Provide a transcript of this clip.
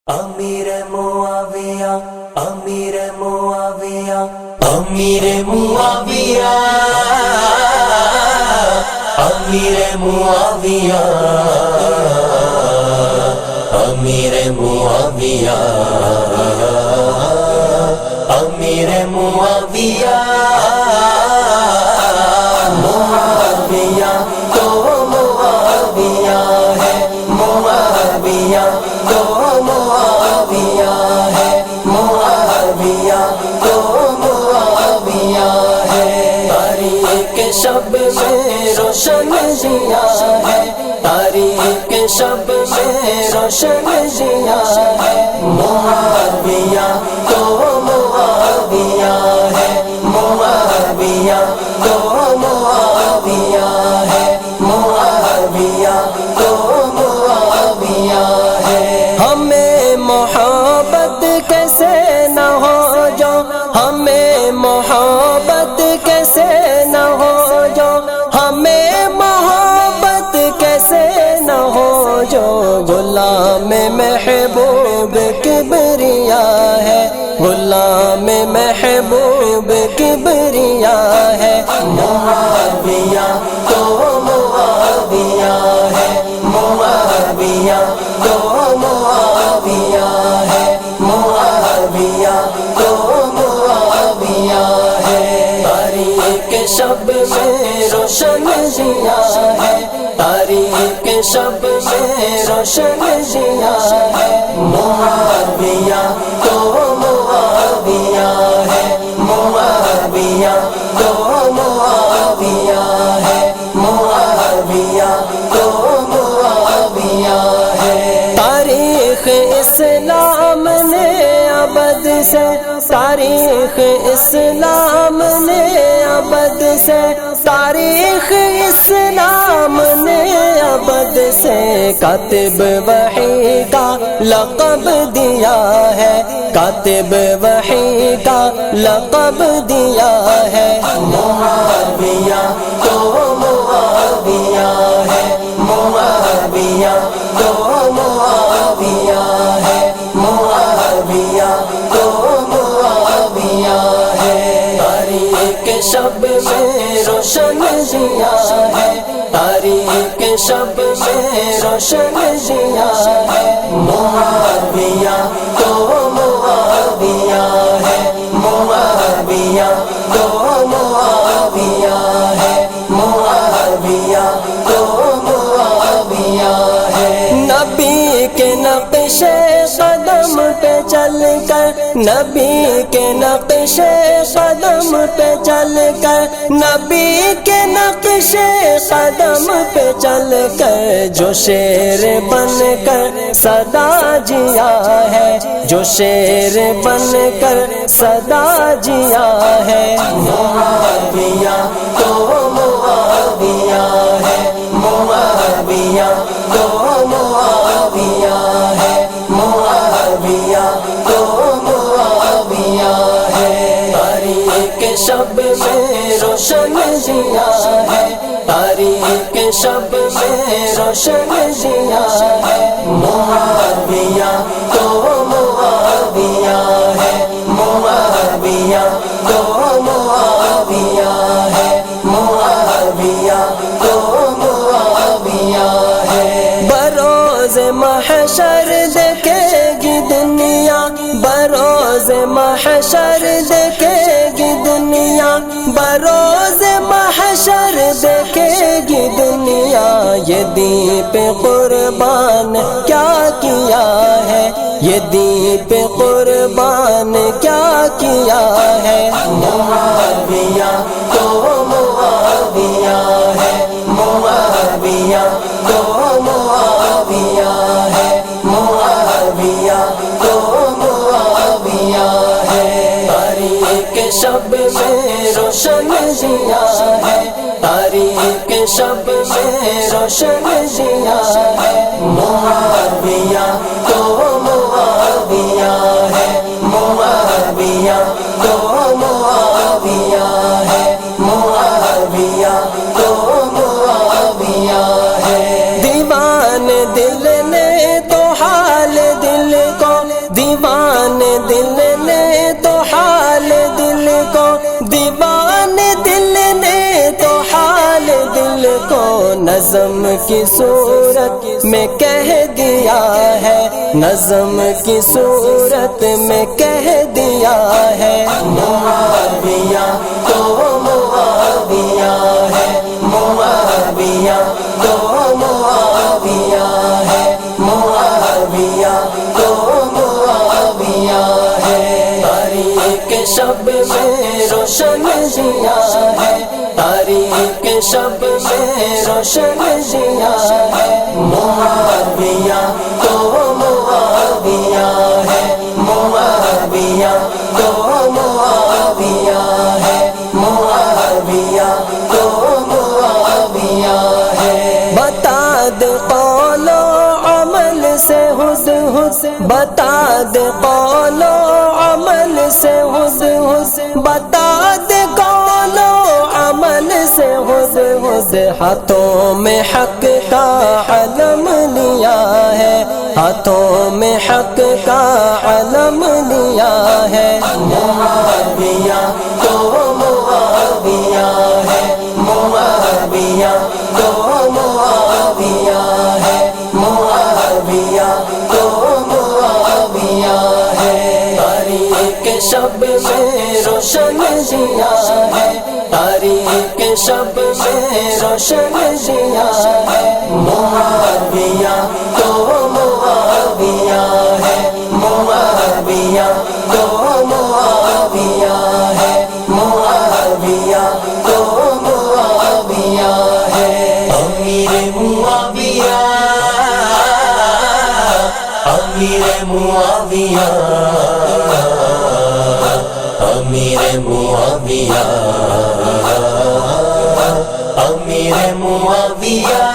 امیر معاویہ امیر معاویہ امیر معاویہ امیر معاویہ امیر معاویہ امیر معاویہ معاویہ تو معاویہ ہے معاویہ تو معاویہ ہے معاویہ تو معاویہ ہے تاریخ شب میں روشن ضیا ہے تاریخ شب میں روشن ضیا ہے معاویہ تو معاویہ ہے معاویہ تو معاویہ ہے معاویہ تو معاویہ ہے ہمیں محبت کیسے نہ ہو جو ہمیں محبت کیسے نہ ہو جو ہمیں محبت کیسے نہ ہو جو غلام محبوب کبریا ہے غلام محبوب کبریا ہے معاویہ تو معاویہ ہے معاویہ تو معاویہ ہے معاویہ تو معاویہ ہے تاریخ شب میں روشن ضیا ہے تاریخ شب میں روشن ضیا ہے معاویہ تو معاویہ ہے معاویہ تو معاویہ ہے معاویہ تو معاویہ ہے تاریخ اسلام نے ابد سے تاریخ اسلام نے ابد سے تاریخ اسلام نے ابد سے کاتب وحی کا لقب دیا ہے کاتب وحی کا لقب دیا ہے معاویہ تو معاویہ ہے معاویہ تو معاویہ ہے معاویہ تو معاویہ ہے تاریخ شب میں روشن ضیا ہے تاریخ شب میں روشن ضیا ہے معاویہ تو معاویہ ہے معاویہ تو معاویہ ہے معاویہ تو معاویہ ہے نبی کے نقش قدم پہ چل کر نبی کے نقش قدم پہ چل کر نبی کے نقش قدم پہ چل کر جو شیر بن کر صدا جیا ہے جو شیر بن کر صدا جیا ہے معاویہ تو معاویہ ہے معاویہ تو معاویہ ہے معاویہ تو معاویہ ہے تاریخ شب میں روشن ضیا ہے تاریخ شب میں روشن ضیا ہے معاویہ تو معاویہ ہے معاویہ تو معاویہ ہے معاویہ تو معاویہ ہے بروز محشر دیکھے گی دنیا بروز محشر دیکھے گی دنیا بروز محشر دیکھے گی دنیا یہ دیپ قربان کیا کیا ہے یہ دیپ قربان کیا کیا ہے معاویہ تو معاویہ ہے معاویہ تو معاویہ ہے معاویہ تو معاویہ ہے تاریخ شب میں روشن ضیا ہے تاریخ شب میں روشن ضیا ہے معاویہ تو معاویہ ہے معاویہ تو معاویہ ہے معاویہ تو معاویہ ہے دیوان دل نے تو حال دل کو نظم کی صورت میں کہہ دیا ہے، نظم کی صورت میں کہہ دیا ہے، معاویہ تو معاویہ ہے، معاویہ تو معاویہ ہے، معاویہ تو معاویہ ہے۔ تاریخ شب میں روشن دیا ہے، تاریخ شب میں روشن دیا ہے، معاویہ تو معاویہ ہے، معاویہ تو معاویہ ہے، معاویہ تو معاویہ ہے۔ بتا دے قول و عمل سے حس حس، بتا دے قول و عمل سے حس حس، بتا دے قول و عمل سے حس حس، ہاتھوں میں حق کا علم لیا ہے، ہاتھوں میں حق کا علم لیا ہے، معاویہ تو معاویہ ہے، معاویہ تو معاویہ ہے، معاویہ تو معاویہ ہے۔ تاریخ شب میں روشن دیا ہے، تاریخ شب میں روشن دیا ہے، معاویہ تو معاویہ ہے، معاویہ تو معاویہ ہے، معاویہ تو معاویہ ہے۔ امیر معاویہ، امیر معاویہ، امیر معاویہ، امیر معاویہ،